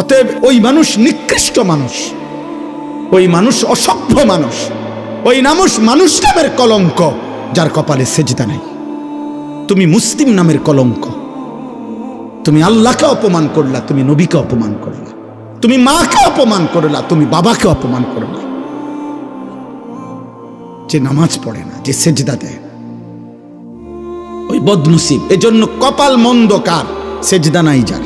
অতএব ওই মানুষ নিকৃষ্ট মানুষ, ওই মানুষ অসভ্য মানুষ, ওই মানুষ নামের কলঙ্ক যার কপালে সেজদা নাই। তুমি মুসলিম নামের কলঙ্ক, তুমি আল্লাহকে অপমান করলা, তুমি নবীকে অপমান করলা, তুমি মাকে অপমান করলা, তুমি বাবাকে অপমান করলা। যে নামাজ পড়ে না, যে সেজদা দেয়, ওই বদনসিব। এজন্য কপাল মন্দ কার? সেজদা নাই যার।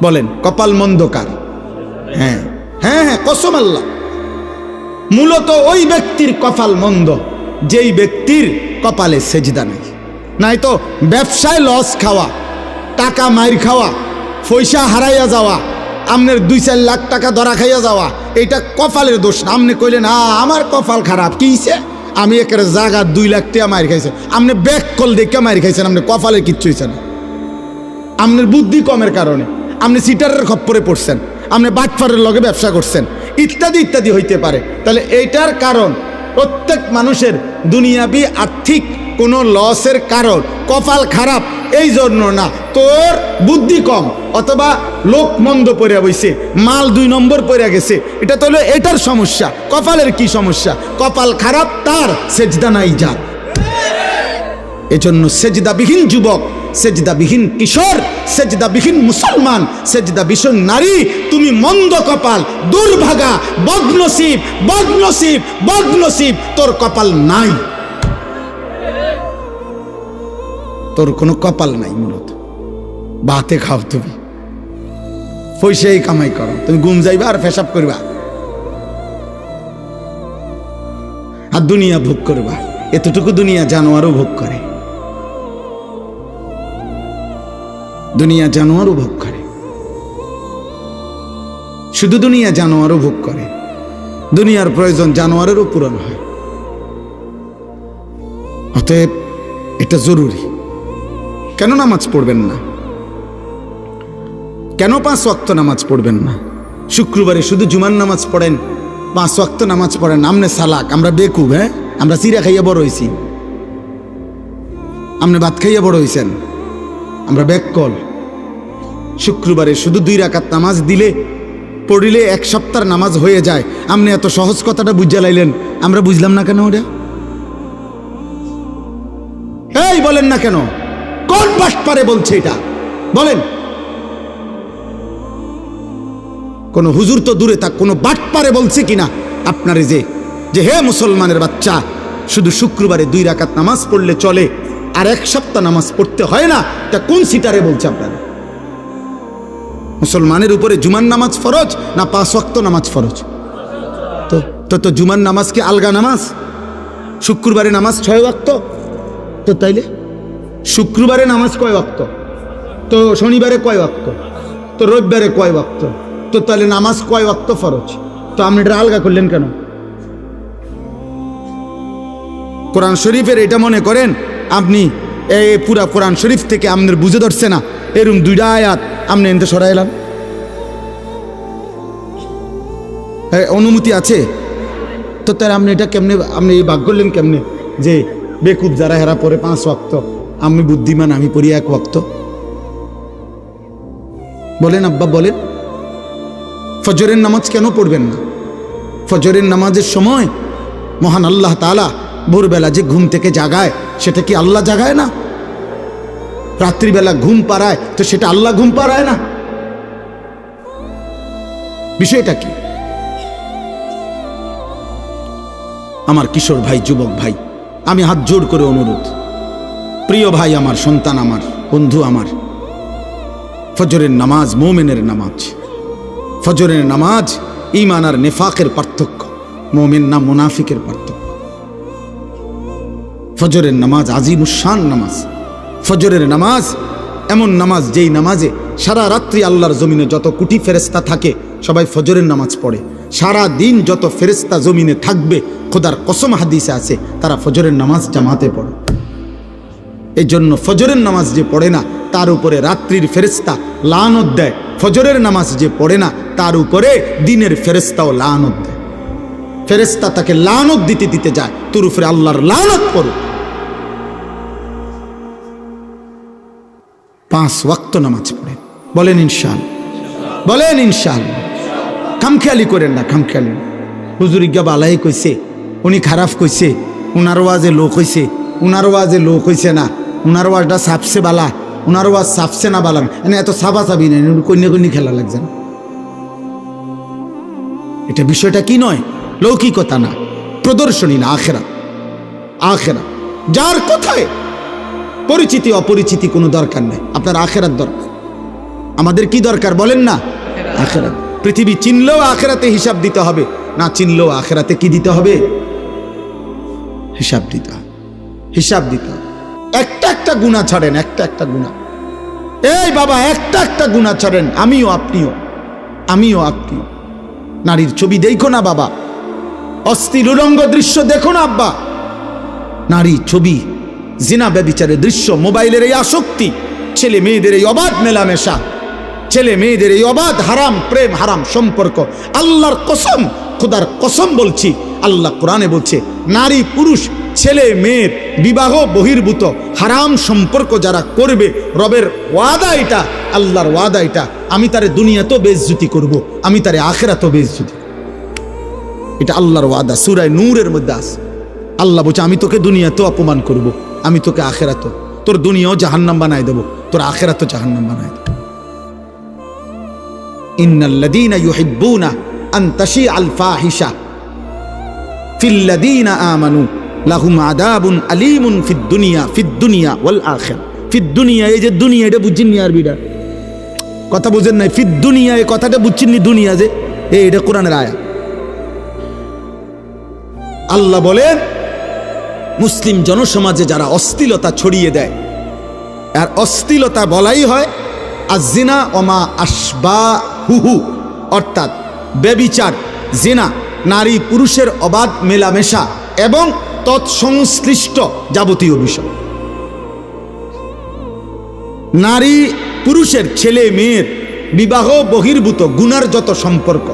বলেন কপাল মন্দ কার? হ্যাঁ হ্যাঁ হ্যাঁ, কসম আল্লাহ। মূলত ওই ব্যক্তির কপাল মন্দ যেই ব্যক্তির কপালে সেজদা নাই। নাই তো ব্যবসায় লস খাওয়া, টাকা মাইর খাওয়া, পয়সা হারাইয়া যাওয়া, আমনের 2-4 লাখ টাকা ধরা খাইয়া যাওয়া, এটা কপালের দোষ না। আমনে কইলেন আমার কপাল খারাপ, কি হইছে? আমি একের জায়গা 2 লাখ টাকা মাইর খাইছে। আপনি ব্যাক কল দেখে মাইর খাইছেন, আপনি কপালের কিচ্ছু হইছে না। আপনার বুদ্ধি কমের কারণে আপনি সিটারের খপ্পরে পড়ছেন, আপনি বাটফারের লগে ব্যবসা করছেন, ইত্যাদি ইত্যাদি হইতে পারে। তাহলে এইটার কারণ প্রত্যেক মানুষের দুনিয়াবি আর্থিক কোনো লসের কারণ কপাল খারাপ এই জন্য না, তোর বুদ্ধি কম অথবা লোক মন্দ পড়ে বইছে, মাল 2 নম্বর পড়ে গেছে, এটা তো হলো এটার সমস্যা। কপালের কি সমস্যা? কপাল খারাপ তার, সেজদা নাই যার। এজন্য সেজদাবিহীন যুবক, সেজদাবিহীন কিশোর, সেজদাবিহীন মুসলমান, সেজদাবিহীন নারী, তুমি মন্দ কপাল, দুর্ভাগা, বদনসিব, বদনসিব, বদনসিব। তোর কপাল নাই, তোর কোনো কপাল নাই। মূলত ভাতে খাও, তুমি পয়সাই কামাই করো, তুমি ঘুম যাইবা আর পেশাব করবা আর দুনিয়া ভোগ করবা। এতটুকু দুনিয়া জানোয়ারও ভোগ করে, দুনিয়া জানোয়ারও ভোগ করে, শুধু দুনিয়া জানোয়ারও ভোগ করে। দুনিয়ার প্রয়োজন জানোয়ারেরও পূরণ হয়। অতএব এটা জরুরি। কেন নামাজ পড়বেন না? কেন 5 ওয়াক্ত নামাজ পড়বেন না? শুক্রবারে শুধু জুমার নামাজ পড়েন, 5 ওয়াক্ত নামাজ পড়েন। আমনে সালাক, আমরা বেকুব। হ্যাঁ, আমরা চিরা খাইয়া বড় হয়েছি, আমনে ভাত খাইয়া বড় হয়েছেন, আমরা বেককল। শুক্রবারে শুধু 2 রাকাত নামাজ দিলে পড়িলে 1 সপ্তাহের নামাজ হয়ে যায়। আপনি এত সহজ কথাটা বুঝা লাইলেন, আমরা বুঝলাম না কেন? ওটা এই বলেন না কেন? কোন বাটপারে বলছে এটা? বলেন। কোন হুজুর তো দূরে থাক, কোন বাটপারে বলছে কিনা আপনারে যে হে মুসলমানের বাচ্চা, শুধু শুক্রবারে 2 রাকাত নামাজ পড়লে চলে আর 1 সপ্তাহ নামাজ পড়তে হয় না? তা কোন সিটারে বলছে আপনারা? মুসলমানের উপরে জুমার নামাজ ফরজ না 5 ওয়াক্ত নামাজ ফরজ? তো জুমার নামাজ কি আলগা নামাজ? শুক্রবারে নামাজ 6 ওয়াক্ত। তো তাইলে শুক্রবারে নামাজ কয় ওয়াক্ত? তো শনিবারে কয় ওয়াক্ত? তো রবিবারে কয় ওয়াক্ত? তো তাহলে নামাজ কয় ওয়াক্ত ফরজ? তো আপনি এটা আলগা করলেন কেন? কোরআন শরীফের এটা মনে করেন আপনি এই পুরা কোরআন শরীফ থেকে আপনার বুঝে ধরছে না, এরকম 2টা আয়াত আপনি এনতে সরাইলাম। অনুমতি আছে? তো তার আপনি এটা কেমনে, আপনি এই ভাগ করলেন কেমনে যে বেকুব যারা হেরা পরে 5 ওয়াক্ত, আমি বুদ্ধিমান আমি পড়ি 1 ওয়াক্ত? বলেন আব্বা, বলেন। ফজরের নামাজ কেন পড়বেন না? ফজরের নামাজের সময় মহান আল্লাহ তাআলা ভোরবেলা যে ঘুম থেকে জাগায়, সেটা কি আল্লাহ জাগায় না? রাত্রিবেলা ঘুম পাড়ায়, তো সেটা আল্লাহ ঘুম পাড়ায় না? বিষয়টা কি? আমার কিশোর ভাই, যুবক ভাই, আমি হাত জোড় করে অনুরোধ, প্রিয় ভাই আমার, সন্তান আমার, বন্ধু আমার, ফজরের নামাজ মুমিনের নামাজ। ফজরের নামাজ ঈমান আর নিফাকের পার্থক্য, মুমিন না মুনাফিকের পার্থক্য। ফজরের নামাজ আজিমুশ-শান নামাজ। ফজরের নামাজ এমন নামাজ যেই নামাজে সারা রাত্রি আল্লাহর জমিনে যত কোটি ফেরেশতা থাকে সবাই ফজরের নামাজ পড়ে। সারা দিন যত ফেরেশতা জমিনে থাকবে, খোদার কসম হাদিসে আছে, তারা ফজরের নামাজ জামাতে পড়ে। এই জন্য ফজরের নামাজ যে পড়ে না তার উপরে রাত্রির ফেরেশতা লানত দেয়, ফজরের নামাজ যে পড়ে না তার উপরে দিনের ফেরেশতাও লানত দেয়। ফেরেশতা তাকে লানত দিতে দিতে যায়, তোর উপরে আল্লাহর লানত পড়ুক। 5 ওয়াক্ত নামাজ পড়ে, বলেন ইনশাআল্লাহ, বলেন ইনশাআল্লাহ। খামখেয়ালি করেন না, খামখেয়ালি। হুজুর ইজ্ঞা বালাই কইছে, উনি খারাপ কইছে, উনার ওয়াজে লোক হইছে, উনার ওয়াজে লোক হইছে না, উনার ওয়াজটা সাফসে বালা, উনার ওয়াজ সাফসে না বালা, এনে এত সাফা সাবি নেই, কন্যা কন্যা খেলা লাগছে না। এটা বিষয়টা কি নয়, লৌকিকতা না, প্রদর্শনী না, আখেরা। আখেরা যার কথায় পরিচিতি অপরিচিতি কোনো দরকার নেই, আপনার আখেরাত দরকার। আমাদের কি দরকার বলেন না? আখেরাত। পৃথিবী চিনলেও আখেরাতে হিসাব দিতে হবে, না চিনলেও আখেরাতে কি দিতে হবে? হিসাব দিতে হবে, হিসাব দিতে হবে। একটা একটা গুনাহ ছাড়েন, একটা একটা গুনাহ। এই বাবা, একটা একটা গুনাহ ছাড়েন, আমিও আপনিও, আমিও আপনিও। নারীর ছবি দেখো না বাবা, অশ্লীল উলঙ্গ দৃশ্য দেখো না আব্বা। নারী ছবি, জিনা ব্যভিচারের দৃশ্য, মোবাইলের এই আসক্তি, ছেলে মেয়েদের এই অবাধ মেলামেশা, ছেলে মেয়েদের এই অবাধ হারাম প্রেম, হারাম সম্পর্ক। আল্লাহর কসম, খোদার কসম বলছি, আল্লাহ কোরআনে বলছে, নারী পুরুষ ছেলে মেয়ের বিবাহ বহির্ভূত হারাম সম্পর্ক যারা করবে, রবের ওয়াদা এটা, আল্লাহর ওয়াদা এটা, আমি তারে দুনিয়াতেও বেইজ্জতি করব, আমি তারে আখিরাতেও বেইজ্জতি। এটা আল্লাহর ওয়াদা, সূরা নূরের মধ্যে আছে। আল্লাহ বলছে, আমি তোকে দুনিয়াতেও অপমান করব, আমি তোকে আখিরাতেও, তোর দুনিয়াও জাহান্নাম বানায় দেব, তোর আখিরাতও জাহান্নাম বানায় দেব। ইন্নাল্লাযীনা ইউহিব্বুনা আন তাশিআল ফাহিশা ফিল্লাযীনা আমানু লাহুম আযাবুন আলীমুন ফিদ দুনিয়া ওয়াল আখিরা। ফিদ দুনিয়া, এই যে দুনিয়া, এটা বুঝছেন নি? আরবিটা কথা বুঝেন নাই? ফিদ দুনিয়া, এই কথাটা বুঝছেন নি? দুনিয়া যে এটা কোরআনের আয়াত। আল্লাহ বলেন, মুসলিম জনসমাজে যারা অশ্লীলতা ছড়িয়ে দেয়, আর অশ্লীলতা বলাই হয় আযিনা ওমা আশবাহুহু, অর্থাৎ ব্যভিচার, জিনা, নারী পুরুষের অবাধ মেলামেশা এবং তৎসংশ্লিষ্ট যাবতীয় বিষয়। নারী পুরুষের, ছেলে মেয়ের বিবাহ বহির্ভূত গুনার যত সম্পর্ক,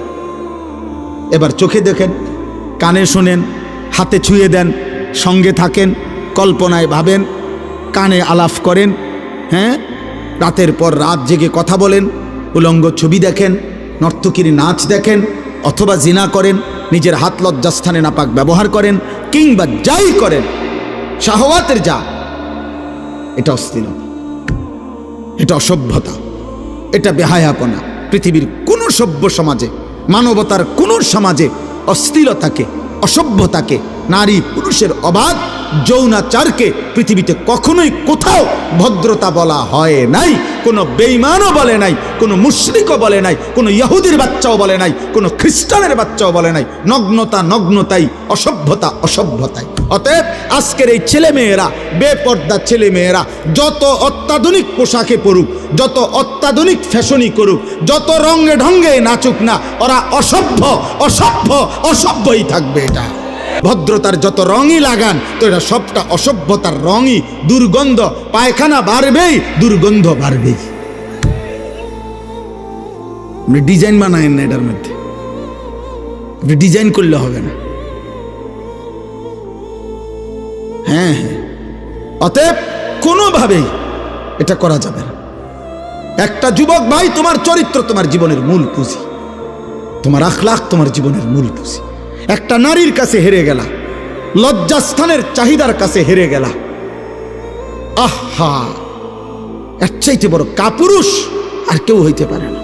এবার চোখে দেখেন, কানে শোনেন, হাতে ছুঁয়ে দেন, সঙ্গে থাকেন, কল্পনায় ভাবেন, কানে আলাপ করেন, হ্যাঁ, রাতের পর রাত জেগে কথা বলেন, উলঙ্গ ছবি দেখেন, নর্তকীর নাচ দেখেন, অথবা জিনা করেন, নিজের হাত লজ্জাস্থানে নাপাক ব্যবহার করেন, কিংবা যাই করেন, শাহওয়াতের যা, এটা অশ্লীলতা, এটা অসভ্যতা, এটা বেহায়াপনা। পৃথিবীর কোন সভ্য সমাজে, মানবতার কোন সমাজে অশ্লীলতাকে, অসভ্যতাকে, নারী পুরুষের অবাধ যৌনাচারকে পৃথিবীতে কখনোই কোথাও ভদ্রতা বলা হয় নাই। কোনো বেঈমানও বলে নাই, কোনো মুশরিকও বলে নাই, কোনো ইহুদির বাচ্চাও বলে নাই, কোনো খ্রিস্টানের বাচ্চাও বলে নাই। নগ্নতা নগ্নতাই, অসভ্যতা অসভ্যতাই। অতএব আজকের এই ছেলেমেয়েরা, বেপর্দা ছেলেমেয়েরা যত অত্যাধুনিক পোশাকে পড়ুক, যত অত্যাধুনিক ফ্যাশনই করুক, যত রঙে ঢঙ্গে নাচুক না, ওরা অসভ্য অসভ্য অসভ্যই থাকবে। এটা ভদ্রতার যত রঙই লাগান, তো এটা সবটা অসভ্যতার রঙই, দুর্গন্ধ, পায়খানা বাড়বেই, দুর্গন্ধ বাড়বেই। আপনি ডিজাইন বানায়েন না এটার মধ্যে, আপনি ডিজাইন করলে হবে না। হ্যাঁ হ্যাঁ, অতএব কোনোভাবেই এটা করা যাবে না। একটা যুবক ভাই, তোমার চরিত্র তোমার জীবনের মূল পুঁজি, তোমার আখলাক তোমার জীবনের মূল পুঁজি। একটা নারীর কাছে হেরে গেলা, লজ্জাস্থানের চাহিদার কাছে হেরে গেলা, আহা, এর চাইতে বড় কাপুরুষ আর কেউ হইতে পারে না।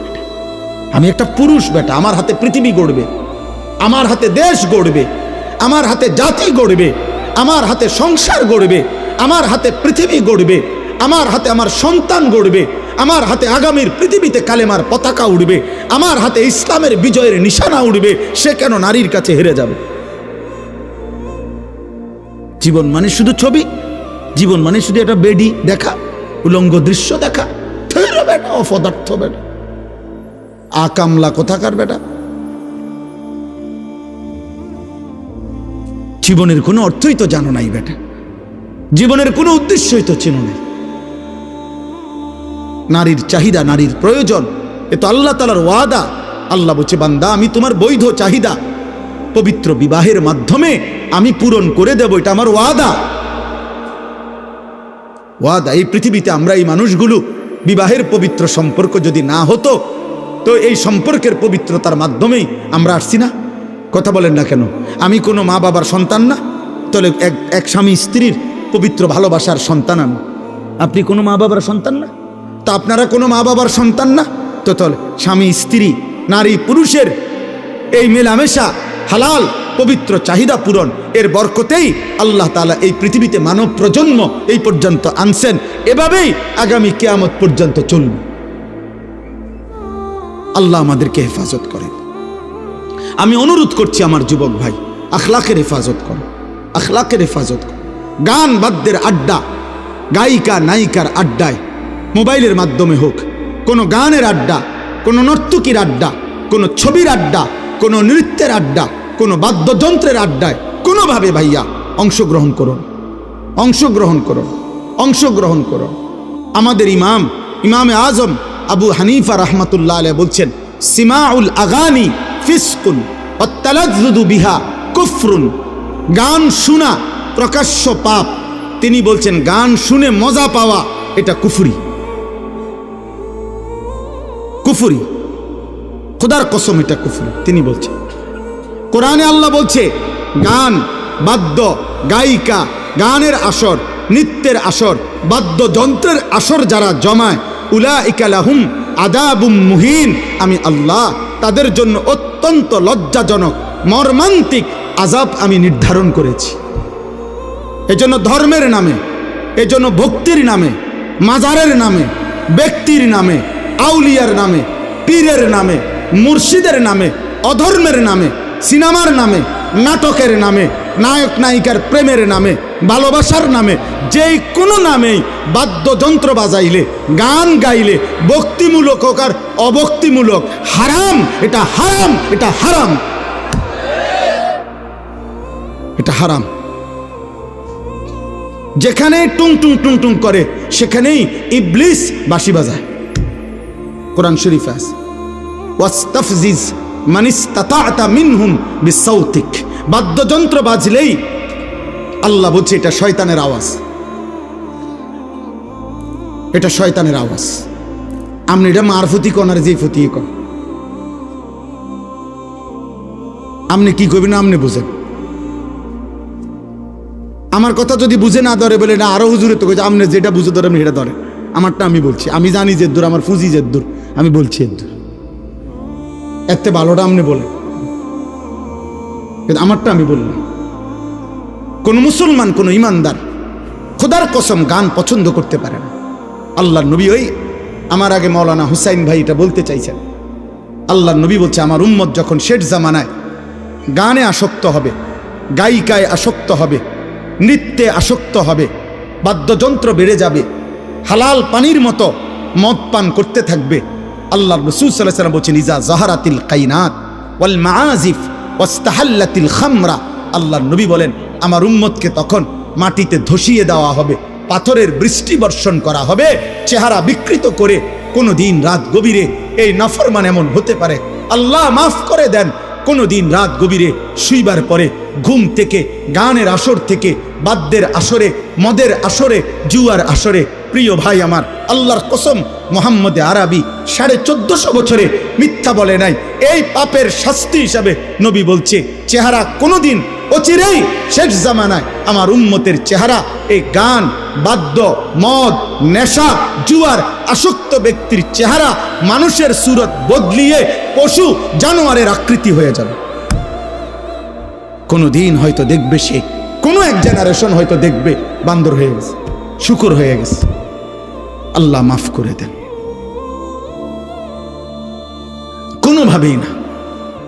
আমি একটা পুরুষ বেটা, আমার হাতে পৃথিবী গড়বে, আমার হাতে দেশ গড়বে, আমার হাতে জাতি গড়বে, আমার হাতে সংসার গড়বে, আমার হাতে পৃথিবী গড়বে, আমার হাতে আমার সন্তান গড়বে, আমার হাতে আগামীর পৃথিবীতে কালেমার পতাকা উড়বে, আমার হাতে ইসলামের বিজয়ের নিশানা উড়বে। সে কেন নারীর কাছে হেরে যাবে? জীবন মানে শুধু ছবি, জীবন মানে শুধু একটা বেডি দেখা, উলঙ্গ দৃশ্য দেখা। বেটা অপদার্থ বেটা, আকামলা কোথাকার বেটা। জীবনের কোনো অর্থই তো জানো নাই বেটা, জীবনের কোনো উদ্দেশ্যই তো চেনো নাই। নারীর চাহিদা, নারীর প্রয়োজন, এ তো আল্লাহ তাআলার ওয়াদা। আল্লাহ বলছে, বান্দা আমি তোমার বৈধ চাহিদা পবিত্র বিবাহের মাধ্যমে আমি পূরণ করে দেব, এটা আমার ওয়াদা। ওয়াদা। এই পৃথিবীতে আমরা এই মানুষগুলো বিবাহের পবিত্র সম্পর্ক যদি না হতো, তো এই সম্পর্কের পবিত্রতার মাধ্যমেই আমরা আসছি না? কথা বলেন না কেন? আমি কোনো মা বাবার সন্তান না? তাহলে এক স্বামী স্ত্রীর পবিত্র ভালোবাসার সন্তান আমি। আপনি কোনো মা বাবার সন্তান না? তা আপনারা কোনো মা বাবার সন্তান না? তো তাহলে স্বামী স্ত্রী নারী পুরুষের এই মেলামেশা হালাল পবিত্র চাহিদা পূরণ এর বরকতেই আল্লাহ তাআলা এই পৃথিবীতে মানব প্রজন্ম এই পর্যন্ত আনছেন। এভাবেই আগামী কিয়ামত পর্যন্ত চলবে। আল্লাহ আমাদেরকে হেফাজত করেন। আমি অনুরোধ করছি আমার যুবক ভাই, আখলাকের হেফাজত করো, আখলাকের হেফাজত করো। গান বাদ্যের আড্ডা, গায়িকা নায়িকার আড্ডায়, মোবাইলের মাধ্যমে হোক, কোনো গানের আড্ডা, কোনো নর্তকীর আড্ডা, কোনো ছবির আড্ডা, কোনো নৃত্যের আড্ডা, কোনো বাদ্যযন্ত্রের আড্ডায় কোনোভাবে ভাইয়া অংশগ্রহণ করুন, অংশগ্রহণ করুন, অংশগ্রহণ করুন। আমাদের ইমামে আজম আবু হানিফা রাহমাতুল্লাহ আলাইহি বলছেন, সিমাউল আগানি ফিসকুন ওয়াত তালাজ্জুদু বিহা কুফরুন। গান শোনা প্রকাশ্য পাপ। তিনি বলছেন গান শুনে মজা পাওয়া এটা কুফরি, কুফরি, খোদার কসম এটা কুফরি। তিনি বলছেন, কোরআনে আল্লাহ বলছে গান বাদ্য গায়িকা, গানের আসর, নৃত্যের আসর, বাদ্যযন্ত্রের আসর যারা জমায়, উলাইকা লাহুম আযাবুম মুহিন, আমি আল্লাহ তাদের জন্য অত্যন্ত লজ্জাজনক মর্মান্তিক আযাব আমি নির্ধারণ করেছি। এজন্য ধর্মের নামে, এজন্য ভক্তির নামে, মাজারের নামে, ব্যক্তির নামে, আউলিয়ার নামে, পীরের নামে, মুর্শিদের নামে, অধর্মের নামে, সিনেমার নামে, নাটকের নামে, নায়ক নায়িকার প্রেমের নামে, ভালোবাসার নামে, যেই কোনো নামেই বাদ্যযন্ত্র বাজাইলে, গান গাইলে, ভক্তিমূলক হোক আর অভক্তিমূলক, হারাম, এটা হারাম, এটা হারাম, এটা হারাম। যেখানে টুং টুং টুং টুং করে সেখানেই ইবলিস বাঁশি বাজায়। কোরআন শরীফ আছে, ওয়াস্তাফজিজ মানিস্তাতা'তা মিনহুম বিসাউতিক। বাদ্যযন্ত্র বাজলেই আল্লাহ বলছে এটা শয়তানের আওয়াজ, এটা শয়তানের আওয়াজ। আপনি এটা মারফতি কন আর যে ফতি কন, আপনি কি করবেন আপনি বুঝেন। আমার কথা যদি বুঝে না ধরে বলে না আরো হুজুরে তো কইছে আপনি যেটা বুঝে ধরে আপনি সেটা ধরে। আমারটা আমি বলছি, আমি জানি যে দূর, আমার ফুজি যে দূর, আমি বলছি এর দূর, এতে ভালোটা আপনি বলে, কিন্তু আমারটা আমি বললাম। কোন মুসলমান, কোন ইমানদার খোদার কসম গান পছন্দ করতে পারে না। আল্লাহর নবী, ওই আমার আগে মাওলানা হুসাইন ভাই এটা বলতে চাইছেন, আল্লাহর নবী বলছে আমার উম্মত যখন শেষ জামানায় গানে আসক্ত হবে, গায়িকায় আসক্ত হবে, নৃত্যে আসক্ত হবে, বাদ্যযন্ত্র বেড়ে যাবে, হালাল পানির মতো মদ পান করতে থাকবে। আল্লাহর রাসূল সাল্লাল্লাহু আলাইহি ওয়াসাল্লাম বলেছেন, ইজা যাহারাতিল কাইনাত ওয়াল মাআজিফ ওয়াস্তাহাল্লাতিল খামরা। আল্লাহর নবী বলেন আমার উম্মতকে তখন মাটিতে ধসিয়ে দেওয়া হবে, পাথরের বৃষ্টি বর্ষণ করা হবে, চেহারা বিকৃত করে। কোনো দিন রাত গভীরে এই নাফরমান এমন হতে পারে, আল্লাহ মাফ করে দেন, কোনো দিন রাত গভীরে শুইবার পরে ঘুম থেকে, গানের আসর থেকে, বাদ্যের আসরে, মদের আসরে, জুয়ার আসরে, প্রিয় ভাই আমার, আল্লাহর কসম মুহাম্মদ আরবি 1450 বছরে মিথ্যা বলে নাই। এই পাপের শাস্তি হিসাবে নবী বলছে চেহারা কোনোদিন অচিরেই শেষ জামানায় আমার উম্মতের চেহারা এই গান বাদ্য মদ নেশা জুয়ার আসক্ত ব্যক্তির চেহারা মানুষের সুরত বদলিয়ে পশু জানোয়ারের আকৃতি হয়ে যাবে। কোনো দিন হয়তো দেখবে সে, কোনো এক জেনারেশন হয়তো দেখবে বান্দর হয়ে গেছে, শুকর হয়ে গেছে। আল্লাহ মাফ করে দেন। কোনোভাবেই না,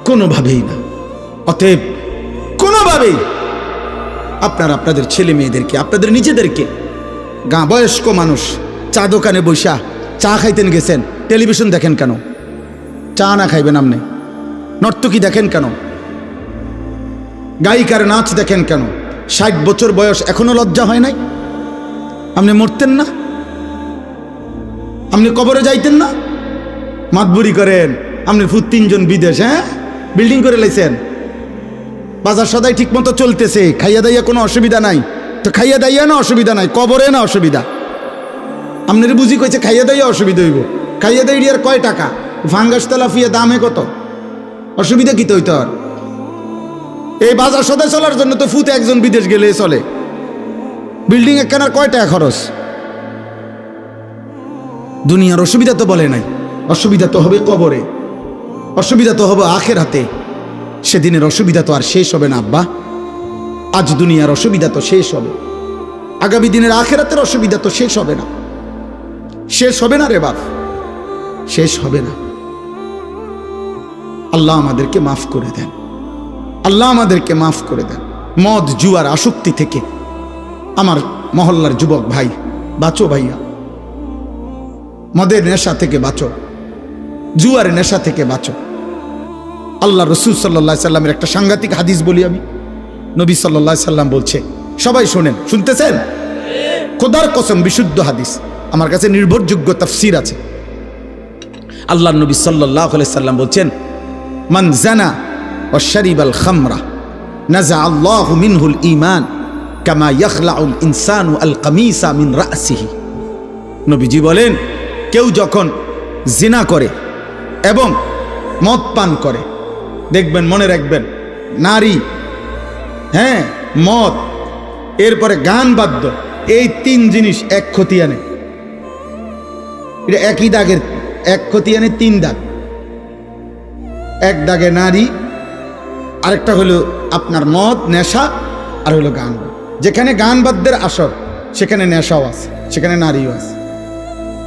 কোনোভাবেই না। অতএব কোনোভাবেই আপনারা আপনাদের ছেলে মেয়েদেরকে, আপনাদের নিজেদেরকে, বয়স্ক মানুষ চা দোকানে বসা চা খাইতেন গেছেন, টেলিভিশন দেখেন কেন? চা না খাইবেন আপনি? নর্তকী দেখেন কেন? গায়িকার নাচ দেখেন কেন? 60 বছর বয়স এখনো লজ্জা হয় নাই? আপনি মরতেন না? আপনি কবরে যাইতেন না? মাতবুরি করেন, আপনি ফুট 3 জন বিদেশ, হ্যাঁ বিল্ডিং করে লাইছেন, বাজার সদাই ঠিক মতো চলতেছে, খাইয়া দাইয়া কোনো অসুবিধা নাই। তো খাইয়া দাইয়া না অসুবিধা নাই, কবরে না অসুবিধা। আপনার বুঝি কইছে খাইয়া দাইয়া অসুবিধা হইব, খাইয়া দাইয়া আর কয় টাকা? ফাঙ্গাস তেলাপিয়া দামে কত, অসুবিধা কি তৈত? এই বাজার সদায় চলার জন্য তো ফুতে একজন বিদেশ গেলে চলে। বিল্ডিং একখানার কয় টাকা খরচ? দুনিয়ার অসুবিধা তো বলে নাই, অসুবিধা তো হবে কবরে, অসুবিধা তো হবে আখেরাতে। সেদিনের অসুবিধা তো আর শেষ হবে না আব্বা। আজ দুনিয়ার অসুবিধা তো শেষ হবে, আগামী দিনের আখেরাতের অসুবিধা তো শেষ হবে না। শেষ হবে না রে বাপ, শেষ হবে না। আল্লাহ আমাদেরকে মাফ করে দেন, আল্লাহ আমাদেরকে মাফ করে দেন। মদ জুয়ার আসক্তি থেকে আমার মহল্লার যুবক ভাই বাঁচো ভাইয়া, মদের নেশা থেকে বাঁচো, জুয়ার নেশা থেকে বাঁচো। আল্লাহ রসুল সাল্লাল্লাহু আলাইহি সাল্লামের একটা সাংঘাতিক হাদিস বলি আমি। নবী সাল্লাল্লাহু আলাইহি সাল্লাম বলছে, সবাই শোনেন, শুনতেছেন? খোদার কসম বিশুদ্ধ হাদিস, আমার কাছে নির্ভরযোগ্য তাফসীর আছে। আল্লাহ নবী সাল্লাল্লাহু আলাইহি সাল্লাম বলছেন, মান জানা ওয়া শারিবাল খামরা নাযা আল্লাহু মিনহুল ঈমান কামা ইয়াখলাউল ইনসানু আল কামিসা মিন রাসিহি। নবীজি বলেন, কেউ যখন জিনা করে এবং মদ পান করে, দেখবেন, মনে রাখবেন, নারী, হ্যাঁ, মদ, এরপরে গান বাদ্য, এই তিন জিনিস এক খতিয়ানে, এটা একই দাগের, এক খতিয়ানে তিন দাগ। এক দাগে নারী, আরেকটা হলো আপনার মদ নেশা, আর হলো গান। যেখানে গান বাদ্যের আসর সেখানে নেশাও আছে, সেখানে নারীও আছে।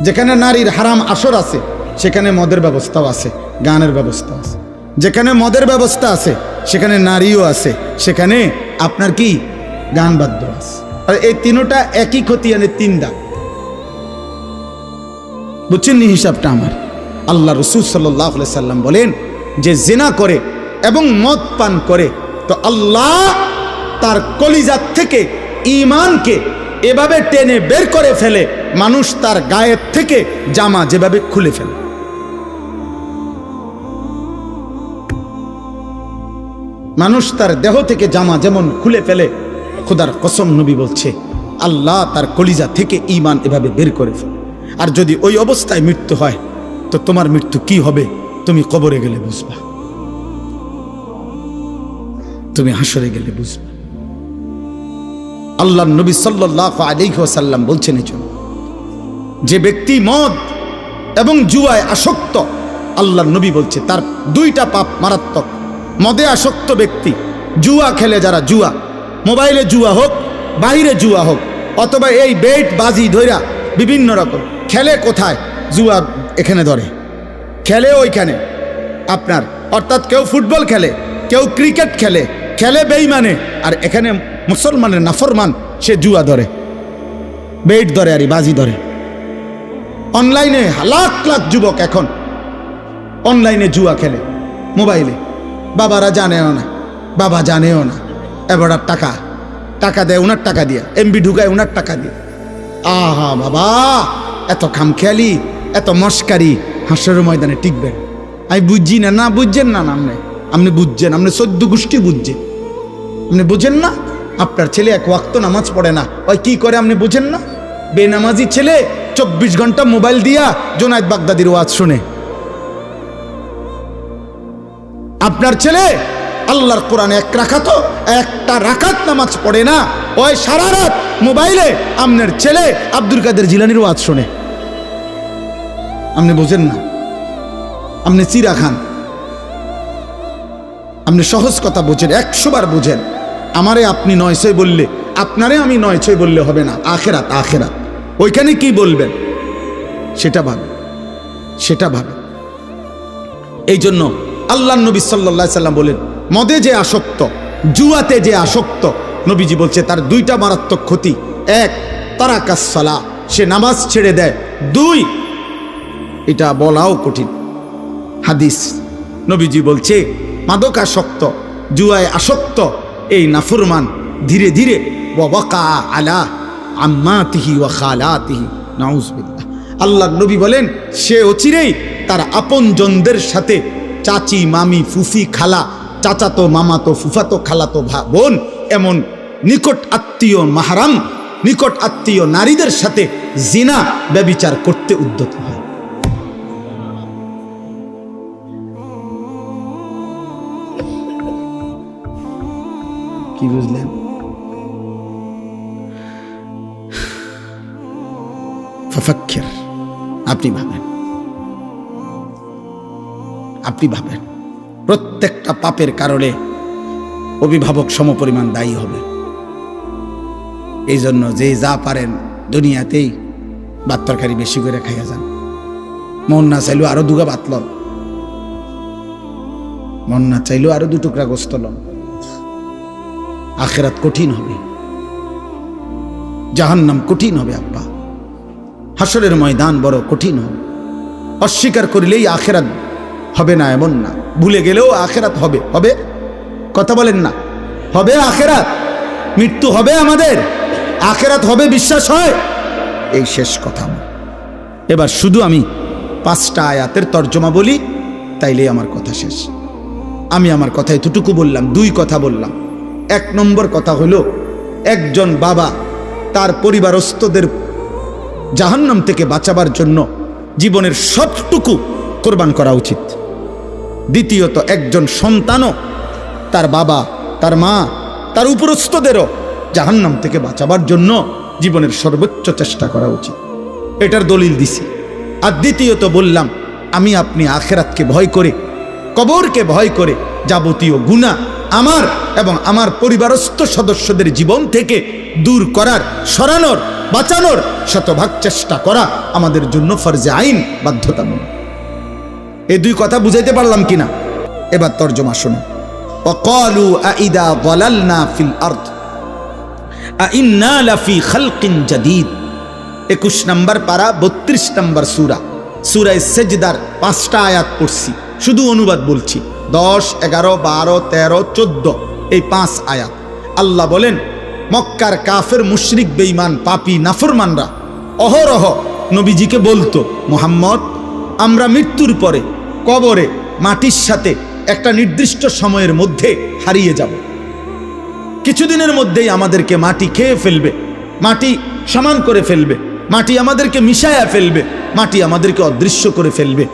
যেখানে নারীর হারাম আসর আছে সেখানে মদের ব্যবস্থাও আছে, গানের ব্যবস্থা আছে। যেখানে মদের ব্যবস্থা আছে সেখানে নারীও আছে, সেখানে আপনার কি গান বাদ্য আছে। আর এই তিনটা একই খতিয়ানে তিন দাগ। বুঝছেন নি হিসাবটা আমার? আল্লাহ রসুল সাল্লাল্লাহু আলাইহি সাল্লাম বলেন, যে জিনা করে এবং মদ পান করে, তো আল্লাহ তার কলিজাত থেকে ঈমানকে এভাবে টেনে বের করে ফেলে, মানুষ তার গায়ের থেকে জামা যেভাবে খুলে ফেলে। মানুষ তার দেহ থেকে জামা যেমন খুলে ফেলে, খোদার কসম নবী বলছে, আল্লাহ তার কলিজা থেকে ঈমান এভাবে বের করে ফেলে। আর যদি ওই অবস্থায় মৃত্যু হয়, তো তোমার মৃত্যু কি হবে তুমি কবরে গেলে বুঝবা, তুমি হাসরে গেলে বুঝবা। আল্লাহ নবী সাল্লাল্লাহু আলাইহি ওয়াসাল্লাম বলছেন, এজন্য যে ব্যক্তি মদ এবং জুয়ায় আসক্ত, আল্লাহ নবী বলছে তার দুইটা পাপ মারাত্মক। মদে আসক্ত ব্যক্তি, জুয়া খেলে যারা, জুয়া, মোবাইলে জুয়া হোক, বাহিরে জুয়া হোক, অথবা এই বেট বাজি ধইরা বিভিন্ন রকম খেলে, কোথায় জুয়া এখানে ধরে, খেলে ওইখানে আপনার, অর্থাৎ কেউ ফুটবল খেলে, কেউ ক্রিকেট খেলে, খেলে বেঈমানে, আর এখানে মুসলমানের নাফরমান সে জুয়া ধরে, বেট ধরে, আর বাজি ধরে। অনলাইনে লাখ লাখ যুবক এখন অনলাইনে জুয়া খেলে, মোবাইলে। বাবারা জানেও না, বাবা জানেও না, এবার টাকা টাকা দেয়, ওনার টাকা দিয়ে এমবি ঢুকায়, ওনার টাকা দিয়ে। আহা বাবা, এত খামখেয়ালি, এত মস্কারি হাসরের ময়দানে টিকবেন। আমি বুঝছি না। না বুঝছেন না, আপনি বুঝছেন, আপনি 14 গোষ্ঠী বুঝছেন, আপনি বুঝেন না। আপনার ছেলে এক ওয়াক্ত নামাজ পড়ে না, ওই কি করে আপনি বুঝেন না? বেনামাজি ছেলে 24 ঘন্টা মোবাইল দিয়া জোনায়েদ বাগদাদির ওয়াজ শুনে। আপনার ছেলে আল্লাহর কোরআনে একটা রাকাত নামাজ পড়ে না, ওই সারা রাত মোবাইলে আপনার ছেলে আব্দুল কাদের জিলানীর ওয়াজ শুনে। আপনি বুঝেন না, আপনি চিরা খান, আপনি সহজ কথা বুঝেন, 100 বার বুঝেন। আমারে আপনি 900 বললে, আপনারে আমি 900 বললে হবে না। আখেরাত, আখেরাত ওইখানে কি বলবেন সেটা ভাবে, সেটা ভাবে। এই জন্য আল্লাহ নবী সাল্লাল্লাহু আলাইহি সাল্লাম বলেন, মদে যে আসক্ত, জুয়াতে যে আসক্ত, নবীজি বলছে তার দুইটা মারাত্মক ক্ষতি। 1, তারাকাস সালাহ, সে নামাজ ছেড়ে দেয়। 2, এটা বলাও কঠিন হাদিস, নবীজি বলছে মাদকাসক্ত, জুয়ায় আসক্ত এই নাফরমান ধীরে ধীরে ওয়াকা আলা আম্মাতিহি ওয়া খালাতিহি, নাউযুবিল্লাহ। আল্লাহর নবী বলেন সে অচিরেই তার আপনজনদের সাথে, চাচি, মামি, ফুফি, খালা, চাচাতো, মামাতো, ফুফাতো, খালাতো, বোন, এমন নিকট আত্মীয় মাহরাম, নিকট আত্মীয় নারীদের সাথে জিনা ব্যভিচার করতে উদ্যত হয়। কি বুঝলেন? ফাফাক্কির, আপনি ভাবেন, আপনি ভাবেন প্রত্যেকটা পাপের কারণে অভিভাবক সমপরিমাণ দায়ী হবে। এই জন্য যে যা পারেন দুনিয়াতেই ভাত তরকারি বেশি করে খাইয়া যান। মন না চাইলেও আরো দুগা ভাত লন, মন না চাইলেও আরো 2 টুকরা গোস্ত লন। আখেরাত কঠিন হবে, জাহান্নাম কঠিন হবে আব্বা, হাসরের ময়দান বড় কঠিন হবে। অস্বীকার করিলেই আখেরাত হবে না এমন না, ভুলে গেলেও আখেরাত হবে। হবে, কথা বলেন না? হবে আখেরাত, মৃত্যু হবে আমাদের, আখেরাত হবে, বিশ্বাস হয়? এই শেষ কথা। এবার শুধু আমি 5টা আয়াতের তর্জমা বলি, তাইলে আমার কথা শেষ। আমি আমার কথা এতটুকু বললাম, 2 কথা বললাম। 1 নম্বর কথা হলো, একজন বাবা তার পরিবারস্থদের জাহান্নাম থেকে বাঁচাবার জন্য জীবনের সবটুকু কোরবান করা উচিত। দ্বিতীয়ত, একজন সন্তানও তার বাবা, তার মা, তার উপরস্থদেরও জাহান্নাম থেকে বাঁচাবার জন্য জীবনের সর্বোচ্চ চেষ্টা করা উচিত। এটার দলিল দিছি। আর দ্বিতীয়ত বললাম, আমি আপনি আখেরাতকে ভয় করে, কবরকে ভয় করে যাবতীয় গুনাহ আমার এবং আমার পরিবারস্থ সদস্যদের জীবন থেকে দূর করার, সরানোর, বাঁচানোর শতভাগ চেষ্টা করা আমাদের জন্য ফরজে আইন, বাধ্যতামূলক। এই 2 কথা বুঝাইতে পারলাম কিনা? এবার তর্জমা শুনুন। ওয়াকালু আইদা যালালনা ফিল আরদ আইন্না লাফি খালকিন জাদীদ। 21 নম্বর পারা, 32 নম্বর সূরা, সূরা সেজদার 5টা আয়াত পড়ছি, শুধু অনুবাদ বলছি। 10, 11, 12, 13, 14 এই 5 আয়াত। আল্লাহ বলেন, মক্কার কাফের, মুশরিক, বেঈমান, পাপী, নাফরমানরা অহরহ নবীজিকে বলতো, মুহাম্মদ, আমরা মৃত্যুর পরে কবরে মাটির সাথে একটা নির্দিষ্ট সময়ের মধ্যে হারিয়ে যাব। কিছুদিনের মধ্যেই আমাদেরকে মাটি খেয়ে ফেলবে, মাটি সমান করে ফেলবে, মাটি আমাদেরকে মিশায়া ফেলবে, মাটি আমাদেরকে অদৃশ্য করে ফেলবে।